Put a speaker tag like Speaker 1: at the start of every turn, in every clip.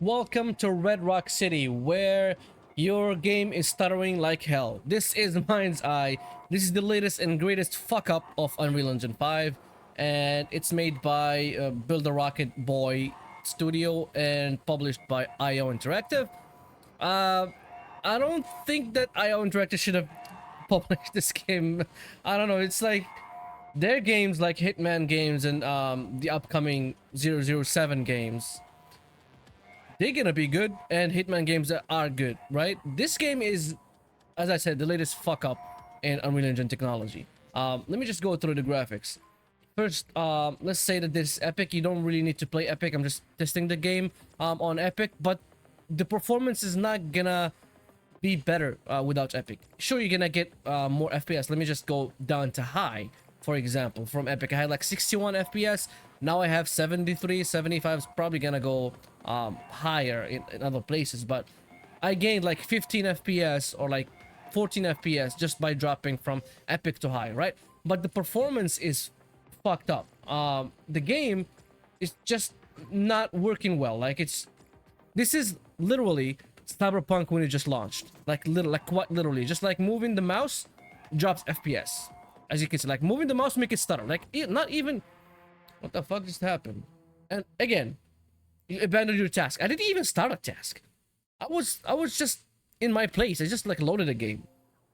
Speaker 1: Welcome to Red Rock City, where your game is stuttering like hell. This is MindsEye. This is the latest and greatest fuck up of Unreal Engine 5, and it's made by Build a Rocket Boy Studio and published by IO Interactive. I don't think that IO Interactive should have published this game. I don't know, it's like their games like Hitman games and the upcoming 007 games, they're gonna be good, and Hitman games are good, right? This game is, as I said, the latest fuck up in Unreal Engine technology. Let me just go through the graphics. First, let's say that this is Epic. You don't really need to play Epic. I'm just testing the game on Epic, but the performance is not gonna be better without Epic. Sure, you're gonna get more FPS. Let me just go down to high. For example, from Epic, I had like 61 FPS. Now I have 73, 75 is probably gonna go higher in other places, but I gained like 15 FPS or like 14 FPS just by dropping from Epic to high, right? But the performance is fucked up. The game is just not working well. Like this is literally Cyberpunk when it just launched. Like quite literally, just like moving the mouse drops FPS. As you can see, like moving the mouse make it stutter. Like not even. What the fuck just happened? And again, you abandoned your task. I didn't even start a task. I was just in my place. I just like loaded a game.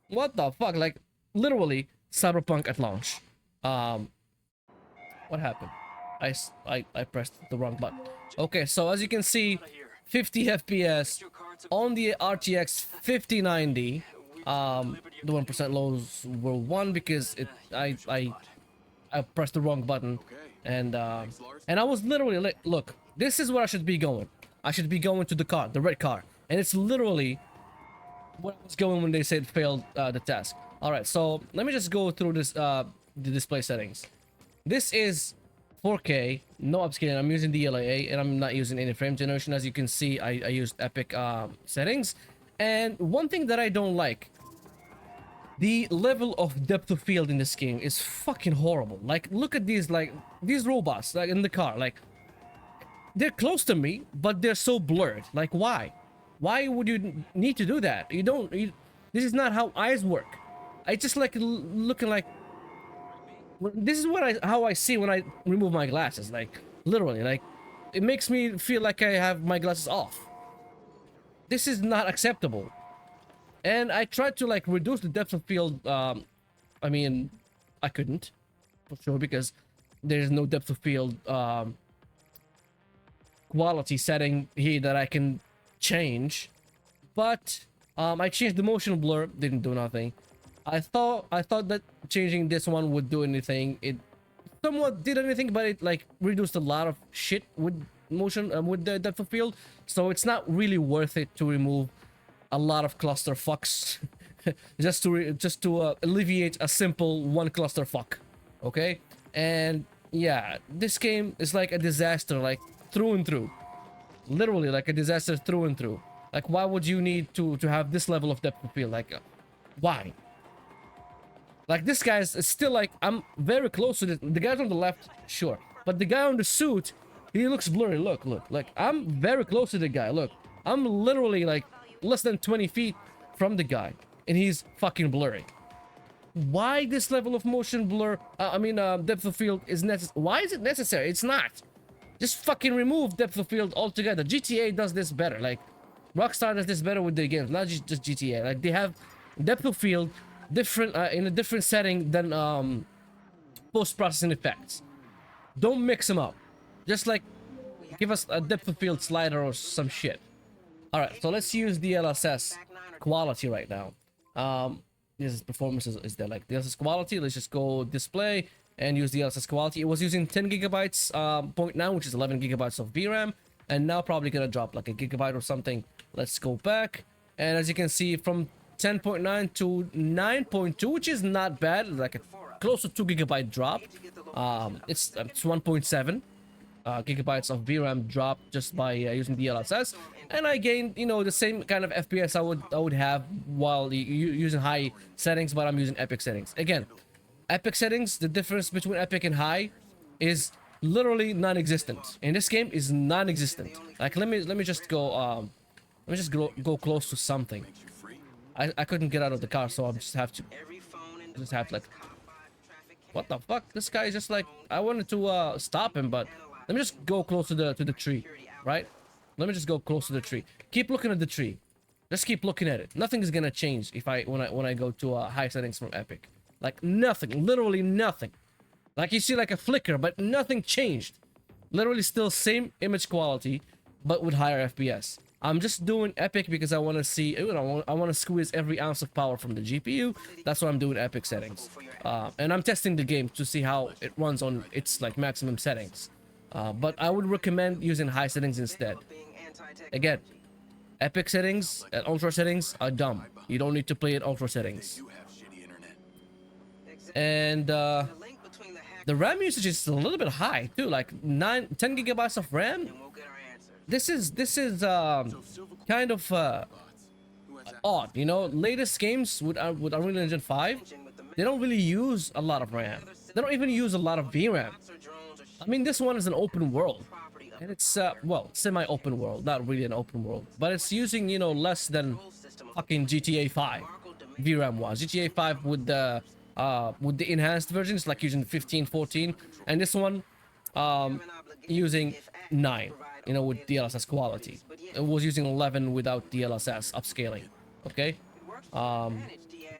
Speaker 1: What the fuck? Like literally Cyberpunk at launch. What happened? I pressed the wrong button. Okay, so as you can see, 50 FPS on the RTX 5090. The 1% lows were 1 because I pressed the wrong button, and I was literally like, look, this is where I should be going. I should be going to the car, the red car, and it's literally where I was going when they said failed the task. All right, so let me just go through this the display settings. This is 4K, no upscaling. I'm using DLAA, and I'm not using any frame generation. As you can see, I used Epic settings. And one thing that I don't like, the level of depth of field in this game is fucking horrible. Like, look at these robots, like in the car. Like, they're close to me, but they're so blurred. Like, why? Why would you need to do that? This is not how eyes work. I just like looking like. This is how I see when I remove my glasses. Like, literally, like, it makes me feel like I have my glasses off. This is not acceptable. And I tried to like reduce the depth of field. I mean, I couldn't, for sure, because there's no depth of field quality setting here that I can change. But I changed the motion blur, didn't do nothing. I thought that changing this one would do anything. It somewhat did anything, but it like reduced a lot of shit with motion with the depth of field, so it's not really worth it to remove a lot of cluster fucks just to alleviate a simple one cluster fuck. Okay, and yeah, this game is like a disaster, like through and through, literally like a disaster through and through. Like, why would you need to have this level of depth of field? Like, why? Like, this guy's still like, I'm very close to the guys on the left, sure, but the guy on the suit, he looks blurry. Look, like, I'm very close to the guy. Look, I'm literally like less than 20 feet from the guy, and he's fucking blurry. Why this level of motion blur, depth of field is necessary? Why is it necessary? It's not. Just fucking remove depth of field altogether. GTA does this better. Like, Rockstar does this better with their games, not just GTA. Like, they have depth of field different in a different setting than post-processing effects. Don't mix them up. Just like give us a depth of field slider or some shit. All right, so let's use DLSS Quality right now. This performance is there, like DLSS Quality. Let's just go display and use DLSS Quality. It was using 10 gigabytes 0.9, which is 11 gigabytes of VRAM, and now probably gonna drop like a gigabyte or something. Let's go back, and as you can see, from 10.9 to 9.2, which is not bad, like a close to 2 gigabyte drop. It's 1.7 gigabytes of VRAM drop just by using DLSS, and I gained, you know, the same kind of FPS I would have while using high settings, but I'm using Epic settings. Again, Epic settings, the difference between Epic and high is literally non-existent. In this game is non-existent. Like let me just go let me just go close to something. I couldn't get out of the car, so I just have to like, what the fuck? This guy is just like, I wanted to stop him, but let me just go close to the tree, right? Let me just go close to the tree. Keep looking at the tree. Just keep looking at it. Nothing is gonna change if when I go to high settings from Epic. Like nothing, literally nothing. Like you see like a flicker, but nothing changed. Literally still same image quality, but with higher FPS. I'm just doing Epic because I want to see, you know, I want to squeeze every ounce of power from the GPU. That's why I'm doing Epic settings. And I'm testing the game to see how it runs on its like maximum settings. But I would recommend using high settings instead. Again, Epic settings and ultra settings are dumb. You don't need to play at ultra settings. And the RAM usage is a little bit high too, like 10 gigabytes of RAM. This is kind of odd, you know. Latest games with Unreal Engine 5, they don't really use a lot of RAM. They don't even use a lot of VRAM. I mean, this one is an open world, and it's well, semi-open world, not really an open world, but it's using, you know, less than fucking GTA 5 VRAM was. GTA 5 with the enhanced versions, like using 15, 14, and this one using 9, you know, with DLSS quality. It was using 11 without DLSS upscaling. Okay,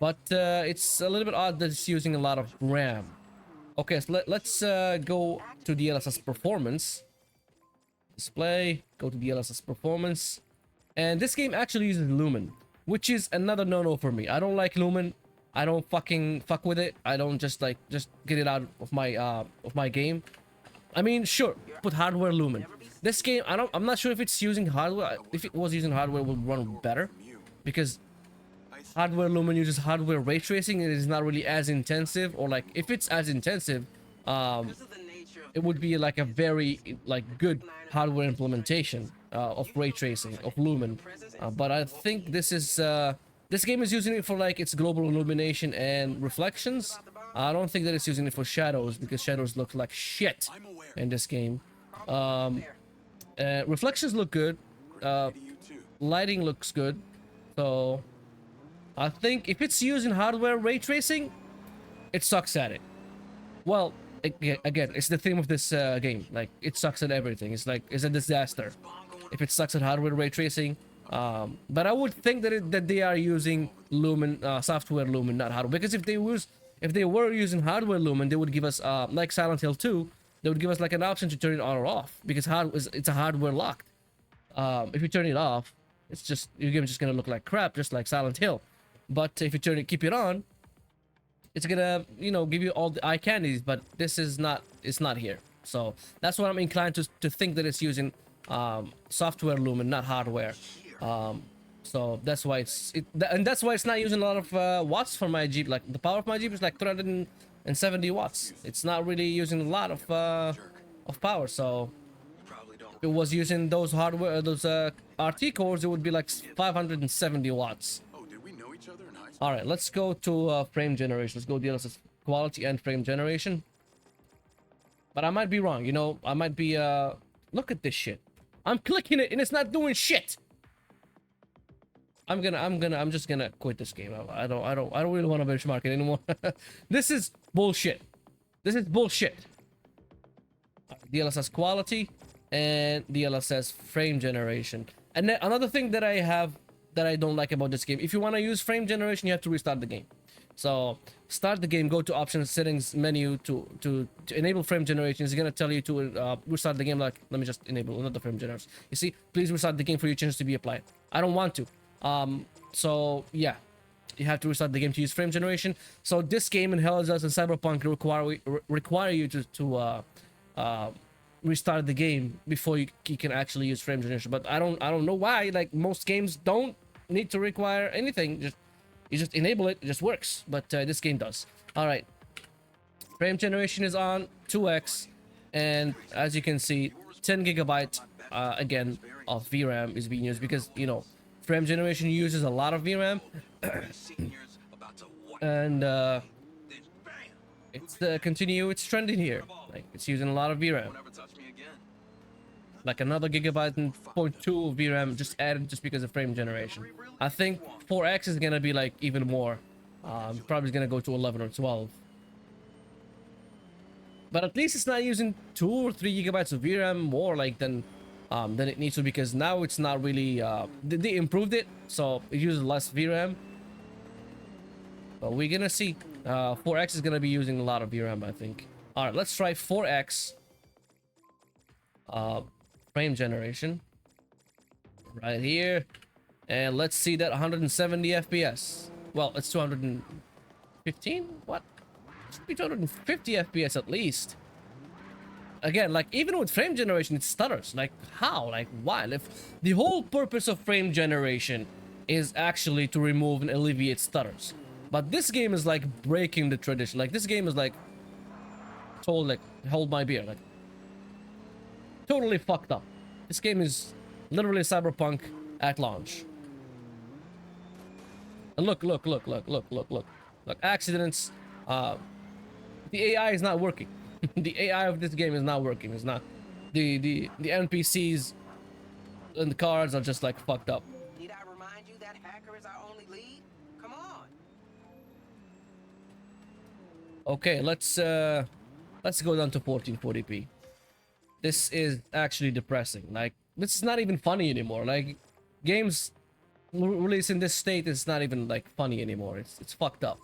Speaker 1: but it's a little bit odd that it's using a lot of RAM. Okay, so let's go to DLSS Performance. Display, go to DLSS Performance, and this game actually uses Lumen, which is another no-no for me. I don't like Lumen. I don't fucking fuck with it. I don't just get it out of my game. I mean, sure, put hardware Lumen. This game, I'm not sure if it's using hardware. If it was using hardware, it would run better, because hardware Lumen uses hardware ray tracing, and it is not really as intensive. Or like, if it's as intensive, it would be like a very good hardware implementation of ray tracing of Lumen. But I think this game is using it for like its global illumination and reflections. I don't think that it's using it for shadows, because shadows look like shit in this game. Reflections look good. Lighting looks good. So I think if it's using hardware ray tracing, it sucks at it. Well, again, it's the theme of this game. Like, it sucks at everything. It's like, it's a disaster if it sucks at hardware ray tracing. But I would think that they are using Lumen, software Lumen, not hardware. Because if they were using hardware Lumen, they would give us like Silent Hill 2. They would give us like an option to turn it on or off, because it's a hardware locked. If you turn it off, it's just, your game is just gonna look like crap, just like Silent Hill. But if you keep it on, it's gonna, you know, give you all the eye candies. But this is not, it's not here. So that's what I'm inclined to think, that it's using software Lumen, not hardware. So that's why that's why it's not using a lot of watts for my Jeep. Like, the power of my Jeep is like 370 watts. It's not really using a lot of power. So if it was using those hardware, those RT cores, it would be like 570 watts. All right, let's go to frame generation. Let's go DLSS quality and frame generation. But I might be wrong, you know. I might be look at this shit. I'm clicking it and it's not doing shit. I'm just gonna quit this game. I don't really want to benchmark it anymore. This is bullshit. This is bullshit. DLSS quality and DLSS frame generation. And then another thing that I don't like about this game, if you want to use frame generation, you have to restart the game. So start the game, go to options, settings menu to enable frame generation. It's gonna tell you to restart the game. Like, let me just enable another frame generation. You see, please restart the game for your changes to be applied. I don't want to. So yeah, you have to restart the game to use frame generation. So this game in Hell Does and Cyberpunk require you to restart the game before you can actually use frame generation. But I don't know why. Like, most games don't need to require anything. You just enable it, it just works. But this game does. All right, frame generation is on 2x, and as you can see, 10 gigabyte again of VRAM is being used, because, you know, frame generation uses a lot of VRAM. And it's trending here. Like it's using a lot of VRAM.
Speaker 2: Don't ever touch me again.
Speaker 1: Like another gigabyte and 0.2 VRAM just added just because of frame generation. I think 4X is gonna be like even more. Probably gonna go to 11 or 12. But at least it's not using 2 or 3 gigabytes of VRAM more like than it needs to, because now it's not really they improved it, so it uses less VRAM. But we're gonna see. 4X is gonna be using a lot of VRAM, I think. All right, let's try 4X frame generation right here, and let's see that 170 FPS. Well, it's 215. What? It should be 250 FPS at least. Again, like even with frame generation, it stutters. Like how? Like why? If the whole purpose of frame generation is actually to remove and alleviate stutters, but this game is like breaking the tradition. Like this game is like told like hold my beer, like totally fucked up. This game is literally Cyberpunk at launch. And look, accidents. The AI is not working. The AI of this game is not working. It's not. The NPCs and the cards are just like fucked up.
Speaker 3: Need I remind you that hacker is our only lead? Come on.
Speaker 1: Okay, let's go down to 1440p. This is actually depressing. Like this is not even funny anymore. Like games released in this state is not even like funny anymore. It's fucked up.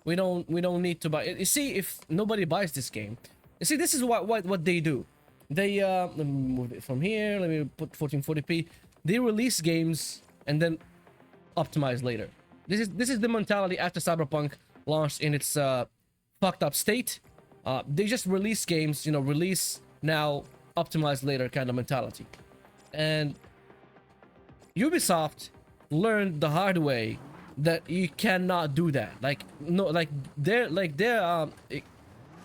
Speaker 1: We don't need to buy it. You see, if nobody buys this game, you see, this is what they do. They let me move it from here. Let me put 1440p. They release games and then optimize later. This is the mentality after Cyberpunk launched in its fucked up state. They just release games, you know, release now, optimize later kind of mentality. And Ubisoft learned the hard way that you cannot do that. Like no, like their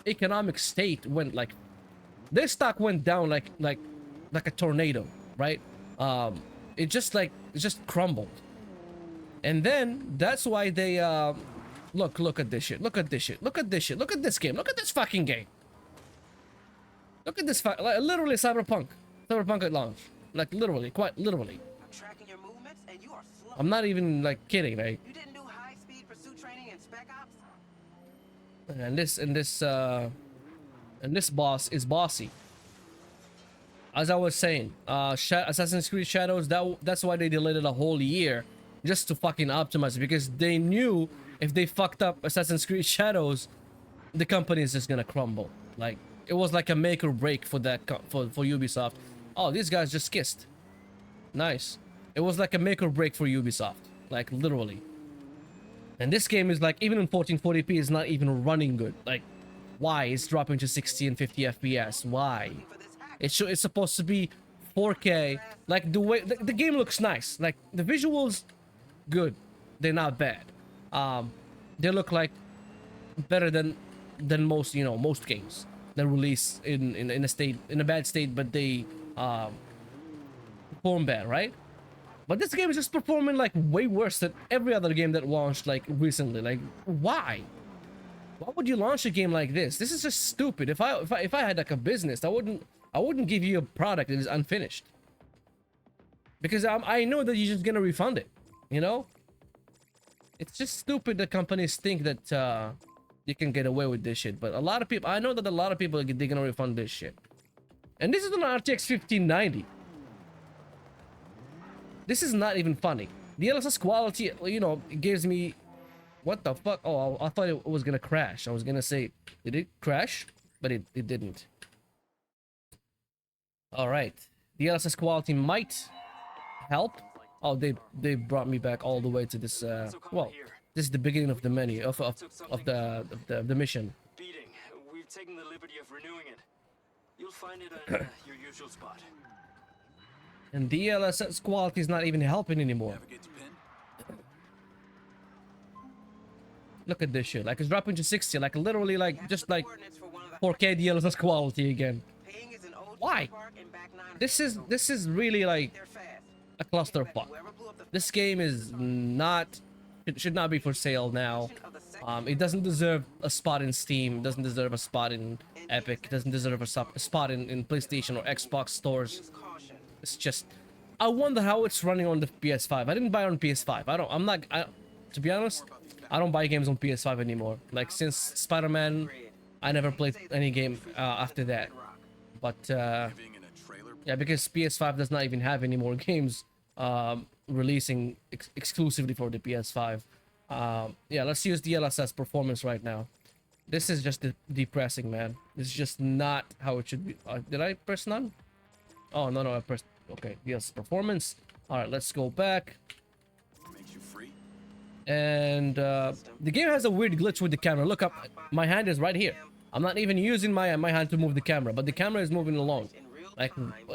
Speaker 1: economic state went like their stock went down like a tornado, right? It just crumbled. And then that's why they look at this shit. Look at this shit. Look at this shit. Look at this game. Look at this fucking game. Look at this like, literally Cyberpunk at launch. Like literally, quite literally.
Speaker 3: I'm tracking your movements and you are slow.
Speaker 1: I'm not even like kidding, right?
Speaker 3: You didn't do high-speed pursuit training in Spec Ops?
Speaker 1: And this boss is bossy. As I was saying, Assassin's Creed Shadows, that's why they delayed it a whole year just to fucking optimize it, because they knew if they fucked up Assassin's Creed Shadows, the company is just gonna crumble. Like it was like a make or break for that for Ubisoft. Oh, these guys just kissed. Nice. It was like a make or break for Ubisoft, like literally. And this game is like, even in 1440p, is not even running good. Like, why? It's dropping to 60 and 50 FPS. Why? It's supposed to be 4K. Like the way the game looks nice. Like the visuals, good. They're not bad. They look like better than most, you know, most games that release in a bad state, but they perform bad, right? But this game is just performing like way worse than every other game that launched like recently. Like why would you launch a game like this? This is just stupid. If I had like a business, I wouldn't give you a product that is unfinished, because I know that you're just gonna refund it, you know. It's just stupid that companies think that you can get away with this shit. But a lot of people, I know that a lot of people, they're gonna refund this shit. And this is an RTX 1590. This is not even funny. DLSS quality, you know, it gives me... What the fuck? Oh, I thought it was gonna crash. I was gonna say, did it crash? But it didn't. Alright. DLSS quality might help. Oh, they brought me back all the way to this, well, this is the beginning of the menu, of the mission.
Speaker 4: Beating. We've taken the liberty of renewing it. You'll find it at your usual spot.
Speaker 1: And DLSS quality is not even helping anymore. Look at this shit. Like it's dropping to 60. Like literally, like just like 4K DLSS quality again. Why? This is really like a clusterfuck. This game is not It should not be for sale now. It doesn't deserve a spot in Steam. It doesn't deserve a spot in Epic. It doesn't deserve a spot in PlayStation or Xbox stores. It's just, I wonder how it's running on the PS5. I didn't buy it on PS5. To be honest, I don't buy games on PS5 anymore. Like, since Spider-Man, I never played any game after that. But yeah, because PS5 does not even have any more games releasing exclusively for the PS5. Yeah, let's use DLSS Performance right now. This is just depressing, man. This is just not how it should be. Did I press none? Oh, no, I pressed... Okay, DLSS Performance. All right, let's go back.
Speaker 2: Makes you free.
Speaker 1: And the game has a weird glitch with the camera. Look up, my hand is right here. I'm not even using my hand to move the camera, but the camera is moving along. Like,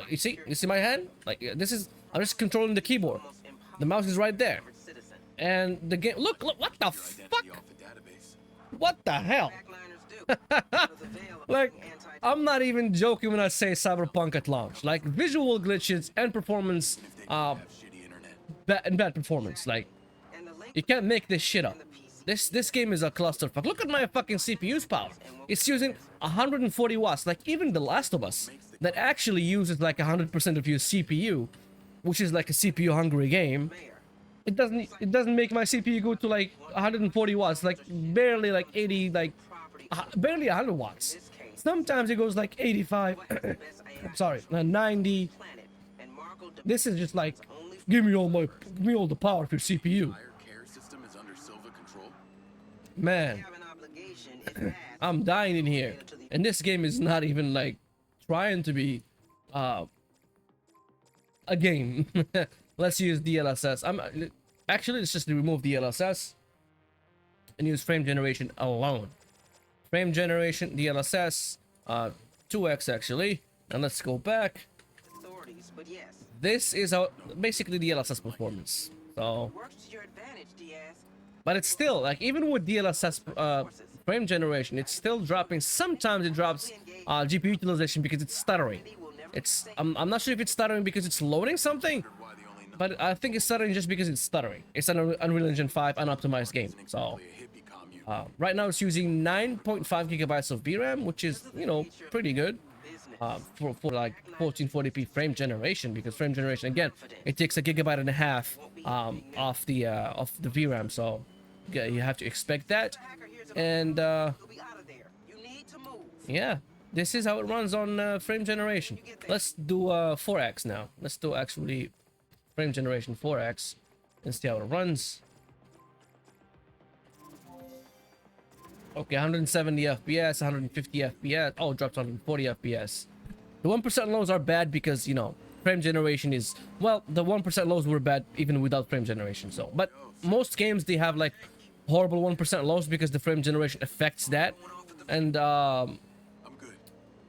Speaker 1: you see my hand? Like, this is, I'm just controlling the keyboard. The mouse is right there. And the game, look, what the fuck? What the hell? Like, I'm not even joking when I say Cyberpunk at launch. Like, visual glitches and performance, bad performance. Like, you can't make this shit up. This game is a clusterfuck. Look at my fucking CPU's power. It's using 140 watts. Like, even The Last of Us, that actually uses like 100% of your CPU, which is like a CPU hungry game. It doesn't make my CPU go to like 140 watts, like barely like 80, like barely 100 watts. Sometimes it goes like 85. I'm sorry, 90. This is just like, give me all the power of your CPU. Man, I'm dying in here, and this game is not even like trying to be a game. Let's use DLSS. Actually, let's just remove DLSS and use frame generation alone. Frame generation, DLSS, 2x actually. And let's go back. This is basically DLSS performance. So, but it's still like, even with DLSS frame generation, it's still dropping. Sometimes it drops GPU utilization because it's stuttering. I'm not sure if it's stuttering because it's loading something, but I think it's stuttering just because it's stuttering. It's an Unreal Engine 5 unoptimized game. So right now it's using 9.5 gigabytes of VRAM, which is, you know, pretty good for like 1440p frame generation, because frame generation, again, it takes 1.5 gigabytes off the VRAM. So yeah, you have to expect that. And yeah, this is how it runs on frame generation. Let's do 4x now. Let's do actually frame generation 4x and see how it runs. Okay, 170 FPS, 150 FPS. Oh, it dropped 140 FPS. The 1% lows are bad because, you know, frame generation is, well, the 1% lows were bad even without frame generation. So, but most games, they have like horrible 1% lows because the frame generation affects that, and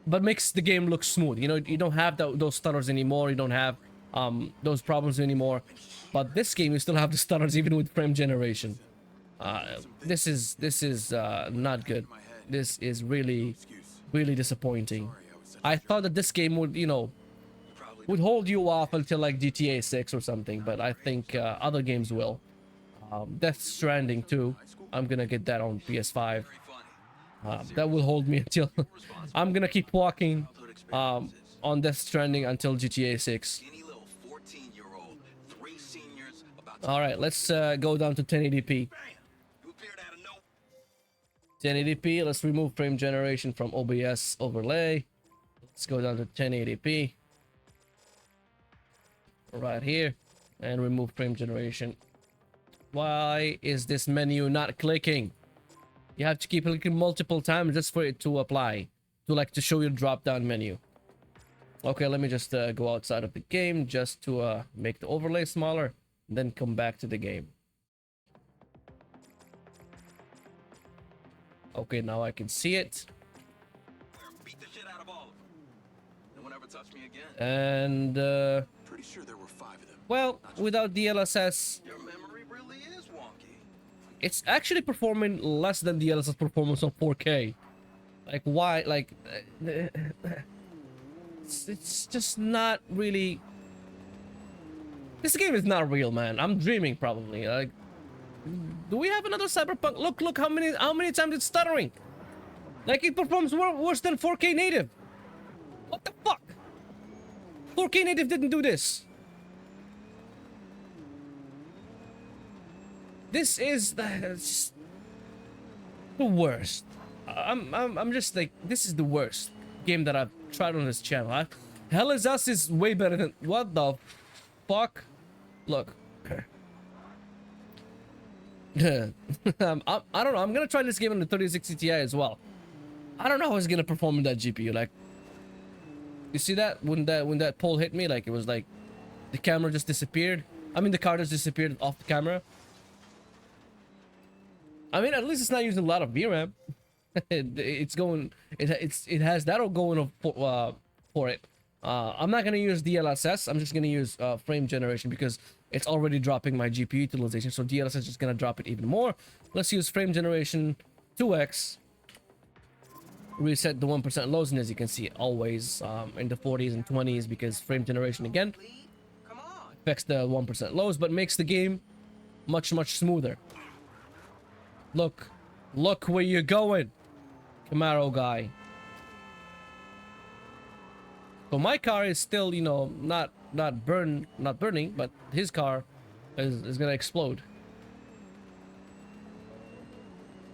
Speaker 1: but makes the game look smooth. You know, you don't have those stutters anymore. You don't have those problems anymore. But this game, you still have the stutters even with frame generation. This is not good. This is really disappointing. I thought that this game would, you know, would hold you off until like GTA 6 or something, but I think other games will. Death Stranding 2, I'm gonna get that on PS5. That will hold me until I'm gonna keep walking on Death Stranding until GTA 6. All right, let's go down to 1080p. 1080p. Let's remove frame generation from OBS overlay. Let's go down to 1080p right here and remove frame generation. Why is this menu not clicking? You have to keep clicking multiple times just for it to apply, to show your drop down menu. Okay, let me just go outside of the game just to make the overlay smaller, and then come back to the game. Okay, now I can see it.
Speaker 2: Beat the shit out of all of them. No one ever touched me again.
Speaker 1: And
Speaker 2: Pretty sure there were 5 of them.
Speaker 1: well, without DLSS,
Speaker 2: Your memory really is wonky.
Speaker 1: it's actually performing less than DLSS performance on 4K. Like, why? Like, it's just not really. This game is not real, man. I'm dreaming probably. Like, Do we have another Cyberpunk? Look how many times it's stuttering. Like it performs worse than 4K native. What the fuck? 4K native didn't do this. This is just the worst. I'm just like, this is the worst game that I've tried on this channel. Hell is Us is way better than, what the fuck? Look. I don't know. I'm gonna try this game on the 3060 Ti as well. I don't know how it's gonna perform in that GPU. Like, you see that when that pole hit me, like it was like the camera just disappeared. I mean, the car just disappeared off the camera. I mean, at least it's not using a lot of VRAM. It has that all going for it. I'm not gonna use DLSS. I'm just gonna use frame generation because it's already dropping my GPU utilization. So DLSS is just gonna drop it even more. Let's use frame generation 2x. Reset the 1% lows, and as you can see, always in the 40s and 20s because frame generation again
Speaker 3: Come on.
Speaker 1: affects the 1% lows, but makes the game much smoother. Look where you're going, Camaro guy. So my car is still, you know, not burning, but his car is gonna explode.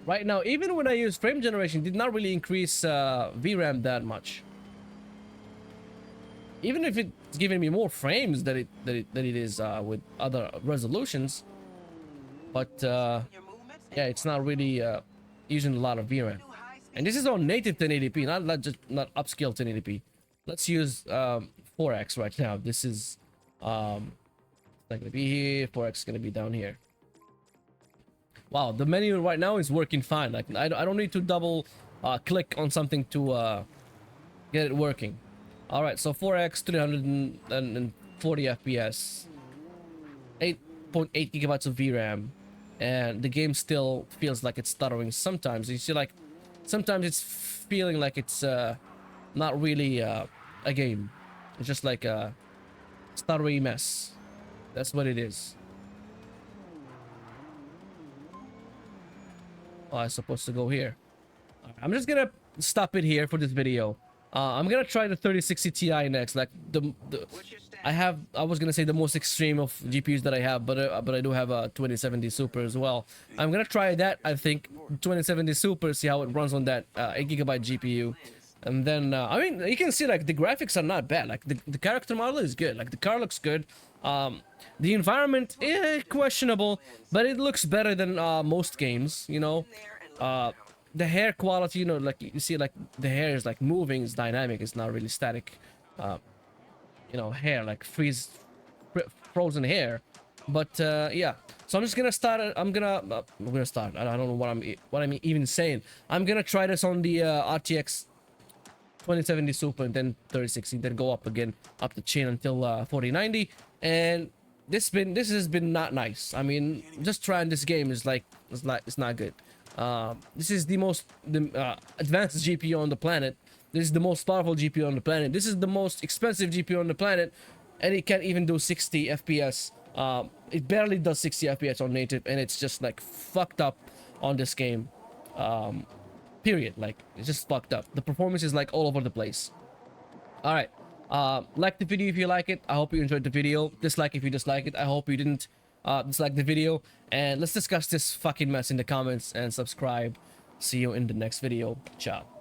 Speaker 1: Right now, even when I use frame generation, did not really increase VRAM that much. Even if it's giving me more frames than it is with other resolutions, but yeah, it's not really using a lot of VRAM. And this is on native 1080p, not upscale 1080p. Let's use 4x right now. This is not gonna be here. 4x is gonna be down here. Wow, the menu right now is working fine. Like I don't need to double click on something to get it working. All right, so 4x 340 FPS, 8.8 gigabytes of VRAM, and the game still feels like it's stuttering sometimes. You see, like sometimes it's feeling like it's not really a game. It's just like a stuttery mess. That's what it is. Oh, I'm supposed to go here. I'm just gonna stop it here for this video. I'm gonna try the 3060 Ti next. Like I was gonna say the most extreme of GPUs that I have, but I do have a 2070 Super as well. I'm gonna try that. I think 2070 Super, see how it runs on that 8GB GPU, and then I mean, you can see like the graphics are not bad. Like the character model is good. Like the car looks good. The environment questionable, but it looks better than most games, you know. The hair quality, you know, like you see, like the hair is like moving, it's dynamic, it's not really static. You know, hair like frozen hair. But yeah, so I'm just gonna start. I'm gonna start. I don't know what I'm even saying. I'm gonna try this on the RTX 2070 Super, and then 3060, then go up again, up the chain until 4090. And this has been not nice. I mean, just trying this game is like it's not good. This is the most advanced GPU on the planet. This is the most powerful GPU on the planet. This is the most expensive GPU on the planet, and it can't even do 60 FPS. It barely does 60 FPS on native, and it's just like fucked up on this game. Period. Like it's just fucked up. The performance is like all over the place. All right. Like the video if you like it. I hope you enjoyed the video. Dislike if you dislike it. I hope you didn't dislike the video. And let's discuss this fucking mess in the comments and subscribe. See you in the next video. Ciao.